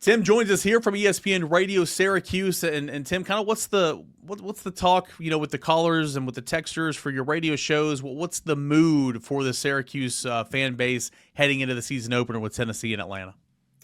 Tim joins us here from ESPN Radio Syracuse, and Tim, kind of what's the talk, with the callers and with the texters for your radio shows? What's the mood for the Syracuse fan base heading into the season opener with Tennessee and Atlanta?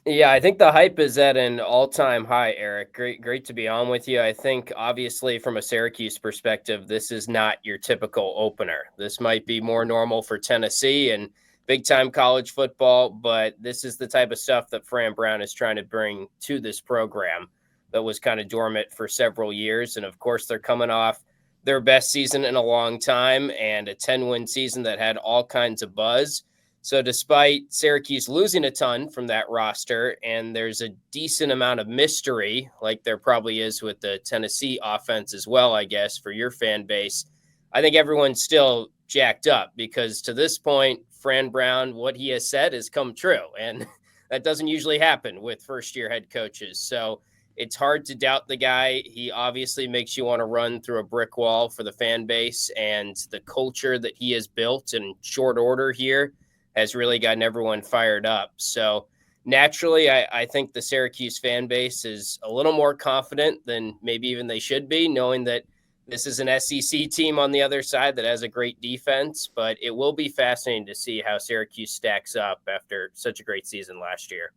Yeah, I think the hype is at an all-time high, Eric. Great to be on with you. I think obviously from a Syracuse perspective, this is not your typical opener. This might be more normal for Tennessee and big-time college football, but this is the type of stuff that Fran Brown is trying to bring to this program that was kind of dormant for several years. And of course, they're coming off their best season in a long time and a 10-win season that had all kinds of buzz. So despite Syracuse losing a ton from that roster, and there's a decent amount of mystery, like there probably is with the Tennessee offense as well, I guess, for your fan base, I think everyone's still jacked up because to this point, Fran Brown, what he has said has come true. And that doesn't usually happen with first-year head coaches. So it's hard to doubt the guy. He obviously makes you want to run through a brick wall for the fan base, and the culture that he has built in short order here has really gotten everyone fired up. So naturally, I think the Syracuse fan base is a little more confident than maybe even they should be, knowing that this is an SEC team on the other side that has a great defense. But it will be fascinating to see how Syracuse stacks up after such a great season last year.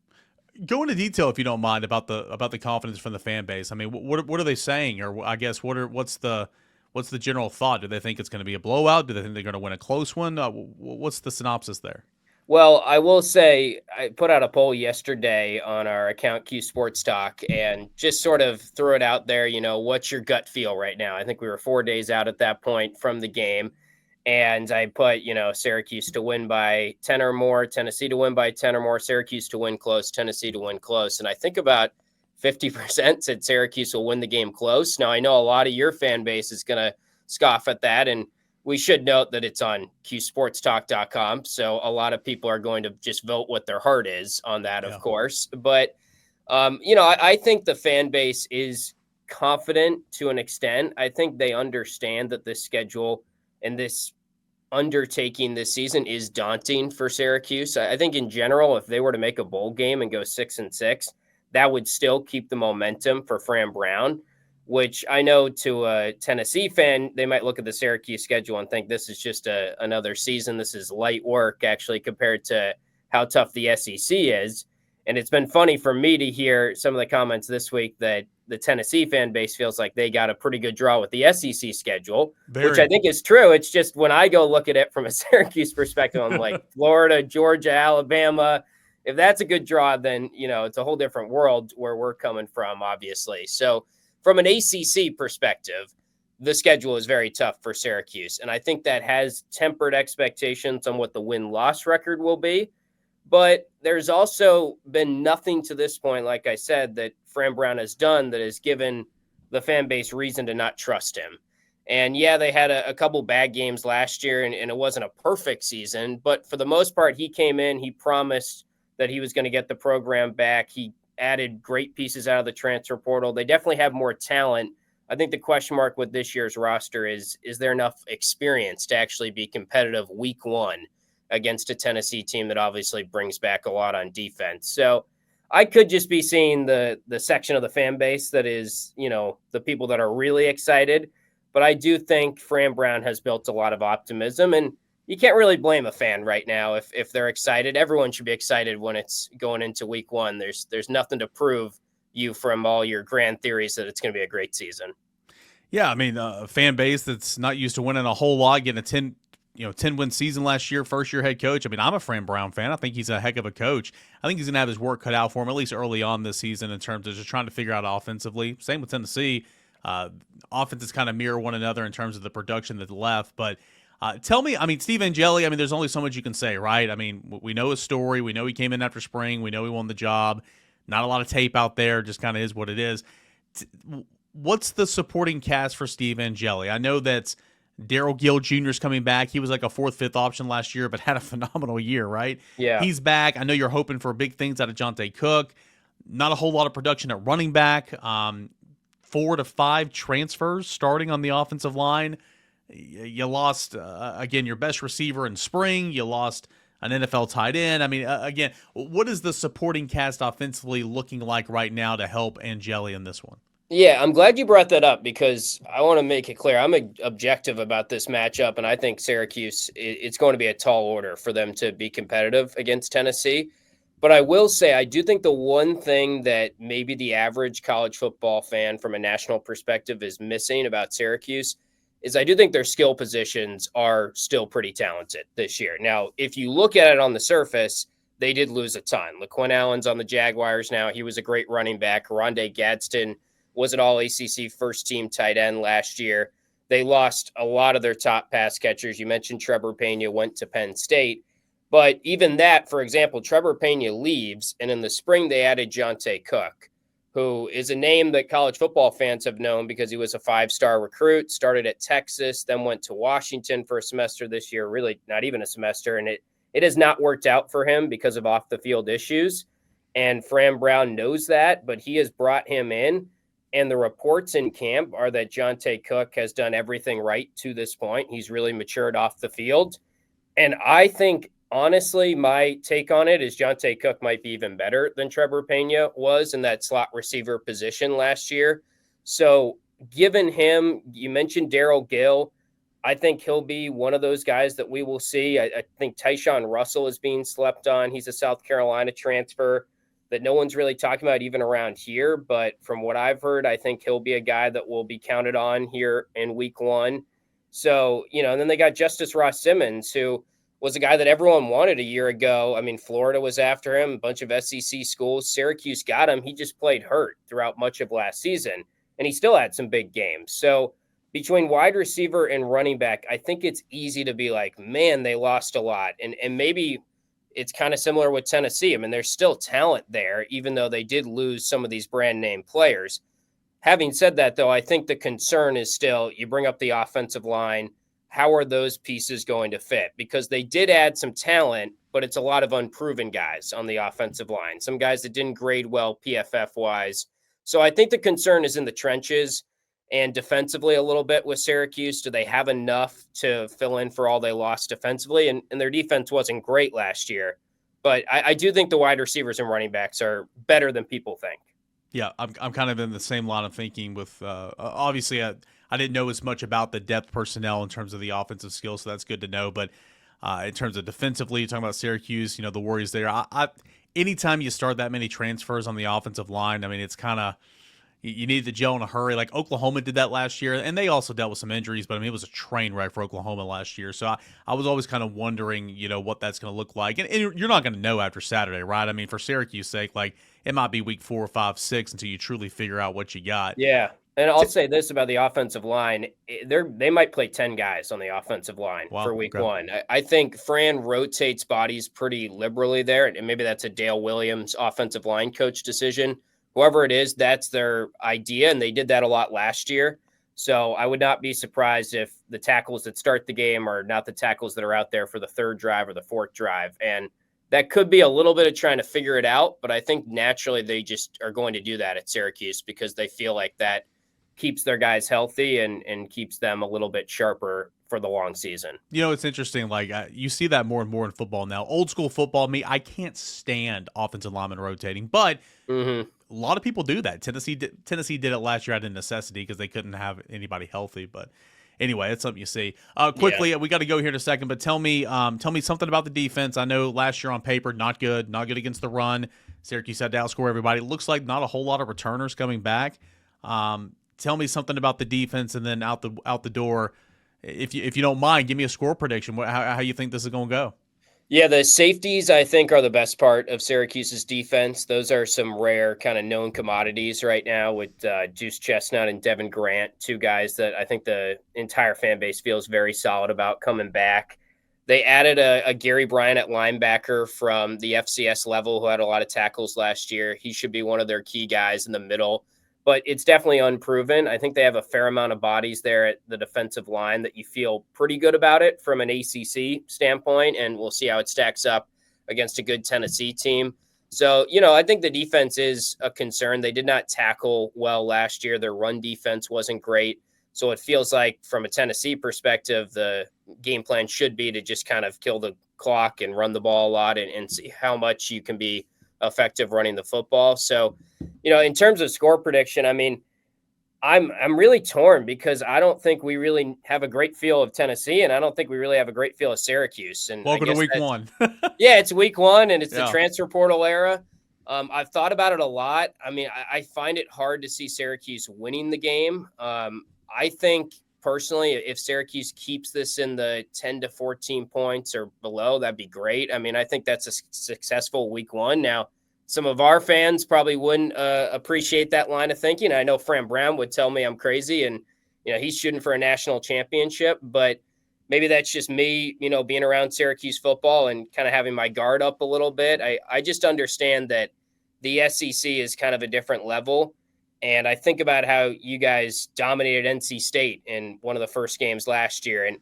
Go into detail if you don't mind about the confidence from the fan base. I mean, what are they saying, or I guess what's the general thought? Do they think it's going to be a blowout? Do they think they're going to win a close one? What's the synopsis there? Well, I will say I put out a poll yesterday on our account Q Sports Talk and just sort of threw it out there. What's your gut feel right now? I think we were 4 days out at that point from the game. And I put, Syracuse to win by 10 or more, Tennessee to win by 10 or more, Syracuse to win close, Tennessee to win close. And I think about 50% said Syracuse will win the game close. Now, I know a lot of your fan base is going to scoff at that. And we should note that it's on qsportstalk.com. So a lot of people are going to just vote what their heart is on that, of course. But, I think the fan base is confident to an extent. I think they understand that this schedule and this undertaking this season is daunting for Syracuse. I think in general, if they were to make a bowl game and go 6-6, that would still keep the momentum for Fran Brown, which I know to a Tennessee fan, they might look at the Syracuse schedule and think this is just another season. This is light work, actually, compared to how tough the SEC is. And it's been funny for me to hear some of the comments this week that the Tennessee fan base feels like they got a pretty good draw with the SEC schedule, which I think is true. It's just when I go look at it from a Syracuse perspective, I'm like, Florida, Georgia, Alabama. If that's a good draw, then, it's a whole different world where we're coming from, obviously. So from an ACC perspective, the schedule is very tough for Syracuse. And I think that has tempered expectations on what the win-loss record will be. But there's also been nothing to this point, like I said, that Fran Brown has done that has given the fan base reason to not trust him. And yeah, they had a couple bad games last year, and it wasn't a perfect season. But for the most part, he came in, he promised that he was going to get the program back. He added great pieces out of the transfer portal. They definitely have more talent. I think the question mark with this year's roster is there enough experience to actually be competitive week one against a Tennessee team that obviously brings back a lot on defense. So I could just be seeing the section of the fan base that is, the people that are really excited. But I do think Fran Brown has built a lot of optimism, and you can't really blame a fan right now if they're excited. Everyone should be excited when it's going into week one. There's nothing to prove you from all your grand theories that it's going to be a great season. Yeah, I mean, a fan base that's not used to winning a whole lot, getting a 10-win season last year, first-year head coach. I mean, I'm a Fran Brown fan. I think he's a heck of a coach. I think he's going to have his work cut out for him, at least early on this season, in terms of just trying to figure out offensively. Same with Tennessee. Offenses kind of mirror one another in terms of the production that left. But tell me, I mean, Steve Angeli, I mean, there's only so much you can say, right? I mean, we know his story. We know he came in after spring. We know he won the job. Not a lot of tape out there. Just kind of is what it is. What's the supporting cast for Steve Angeli? I know that Daryl Gill Jr. is coming back. He was like a fourth, fifth option last year, but had a phenomenal year, right? Yeah. He's back. I know you're hoping for big things out of Jonte Cook. Not a whole lot of production at running back. 4 to 5 transfers starting on the offensive line. You lost, again, your best receiver in spring. You lost an NFL tight end. I mean, again, what is the supporting cast offensively looking like right now to help Angeli in this one? Yeah, I'm glad you brought that up because I want to make it clear. I'm objective about this matchup, and I think Syracuse, it's going to be a tall order for them to be competitive against Tennessee. But I will say, I do think the one thing that maybe the average college football fan from a national perspective is missing about Syracuse is I do think their skill positions are still pretty talented this year. Now, if you look at it on the surface, they did lose a ton. LaQuinn Allen's on the Jaguars now. He was a great running back. Rondé Gadsden was an all ACC first team tight end last year. They lost a lot of their top pass catchers. You mentioned Trevor Pena went to Penn State. But even that, for example, Trevor Pena leaves, and in the spring they added Jonte Cook, who is a name that college football fans have known because he was a 5-star recruit, started at Texas, then went to Washington for a semester this year, really not even a semester, and it has not worked out for him because of off-the-field issues. And Fran Brown knows that, but he has brought him in. And the reports in camp are that Jonte Cook has done everything right to this point. He's really matured off the field. And I think, honestly, my take on it is Jonte Cook might be even better than Trevor Pena was in that slot receiver position last year. So given him, you mentioned Darryl Gill. I think he'll be one of those guys that we will see. I think Tyshawn Russell is being slept on. He's a South Carolina transfer that no one's really talking about even around here. But from what I've heard, I think he'll be a guy that will be counted on here in week one. So, and then they got Justice Ross Simmons, who was a guy that everyone wanted a year ago. I mean, Florida was after him, a bunch of SEC schools. Syracuse got him. He just played hurt throughout much of last season, and he still had some big games. So between wide receiver and running back, I think it's easy to be like, man, they lost a lot. And maybe it's kind of similar with Tennessee. I mean, there's still talent there, even though they did lose some of these brand name players. Having said that, though, I think the concern is still you bring up the offensive line. How are those pieces going to fit? Because they did add some talent, but it's a lot of unproven guys on the offensive line. Some guys that didn't grade well PFF-wise. So I think the concern is in the trenches and defensively a little bit with Syracuse. Do they have enough to fill in for all they lost defensively? And their defense wasn't great last year. But I do think the wide receivers and running backs are better than people think. Yeah, I'm kind of in the same line of thinking with obviously I didn't know as much about the depth personnel in terms of the offensive skills, so that's good to know. But in terms of defensively, talking about Syracuse, the worries there. Anytime you start that many transfers on the offensive line, I mean, it's kind of you need to gel in a hurry. Like Oklahoma did that last year, and they also dealt with some injuries, but I mean, it was a train wreck for Oklahoma last year. So I was always kind of wondering, what that's going to look like. And you're not going to know after Saturday, right? I mean, for Syracuse's sake, like it might be week 4, 5, 6 until you truly figure out what you got. Yeah. And I'll say this about the offensive line. They might play 10 guys on the offensive line for week one. I think Fran rotates bodies pretty liberally there, and maybe that's a Dale Williams offensive line coach decision. Whoever it is, that's their idea, and they did that a lot last year. So I would not be surprised if the tackles that start the game are not the tackles that are out there for the third drive or the fourth drive. And that could be a little bit of trying to figure it out, but I think naturally they just are going to do that at Syracuse because they feel like that keeps their guys healthy and keeps them a little bit sharper for the long season. It's interesting. Like you see that more and more in football now. Old school football, I can't stand offensive linemen rotating, but a lot of people do that. Tennessee did it last year out of necessity because they couldn't have anybody healthy. But anyway, it's something you see. Quickly, we got to go here in a second. But tell me something about the defense. I know last year on paper, not good against the run. Syracuse had to outscore everybody. It looks like not a whole lot of returners coming back. Tell me something about the defense, and then out the door. If you don't mind, give me a score prediction. How you think this is going to go? Yeah, the safeties, I think, are the best part of Syracuse's defense. Those are some rare kind of known commodities right now with Juice Chestnut and Devin Grant, two guys that I think the entire fan base feels very solid about coming back. They added a Gary Bryant at linebacker from the FCS level who had a lot of tackles last year. He should be one of their key guys in the middle. But it's definitely unproven. I think they have a fair amount of bodies there at the defensive line that you feel pretty good about it from an ACC standpoint, and we'll see how it stacks up against a good Tennessee team. So, I think the defense is a concern. They did not tackle well last year. Their run defense wasn't great. So it feels like from a Tennessee perspective, the game plan should be to just kind of kill the clock and run the ball a lot and see how much you can be effective running the football. So, in terms of score prediction, I mean, I'm really torn because I don't think we really have a great feel of Tennessee, and I don't think we really have a great feel of Syracuse. And I Welcome to guess week one. yeah, it's week one, and it's the Yeah. transfer portal era. I've thought about it a lot. I mean, I find it hard to see Syracuse winning the game. I think personally, if Syracuse keeps this in the 10 to 14 points or below, that'd be great. I mean, I think that's a successful week one. Now, some of our fans probably wouldn't appreciate that line of thinking. I know Fran Brown would tell me I'm crazy, and he's shooting for a national championship. But maybe that's just me, being around Syracuse football and kind of having my guard up a little bit. I just understand that the SEC is kind of a different level. And I think about how you guys dominated NC State in one of the first games last year. And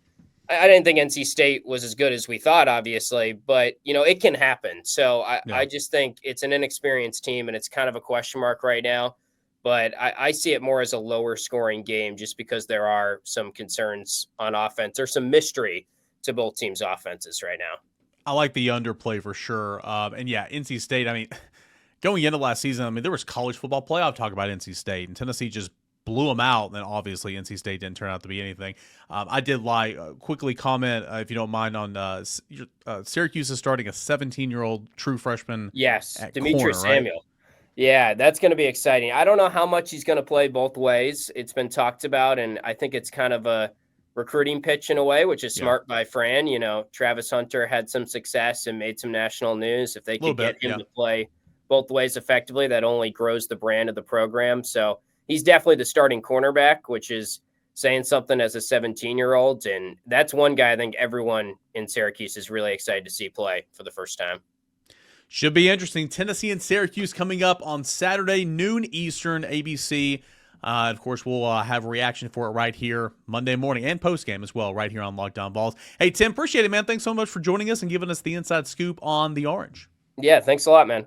I didn't think NC State was as good as we thought, obviously, but, it can happen. So I just think it's an inexperienced team, and it's kind of a question mark right now. But I see it more as a lower scoring game just because there are some concerns on offense or some mystery to both teams' offenses right now. I like the underplay for sure. And yeah, NC State, I mean, going into last season, I mean, there was college football playoff talk about NC State, and Tennessee just blew them out. And then obviously NC State didn't turn out to be anything. I did quickly comment, if you don't mind, on Syracuse is starting a 17-year-old true freshman. Yes, corner, Demetrius Samuel. Right? Yeah, that's going to be exciting. I don't know how much he's going to play both ways. It's been talked about, and I think it's kind of a recruiting pitch in a way, which is smart by Fran. Travis Hunter had some success and made some national news. If they could get him to play both ways effectively, that only grows the brand of the program. So he's definitely the starting cornerback, which is saying something as a 17-year-old. And that's one guy I think everyone in Syracuse is really excited to see play for the first time. Should be interesting. Tennessee and Syracuse coming up on Saturday, noon Eastern, ABC. Of course, we'll have a reaction for it right here Monday morning and post-game as well, right here on Locked On Vols. Hey, Tim, appreciate it, man. Thanks so much for joining us and giving us the inside scoop on the Orange. Yeah, thanks a lot, man.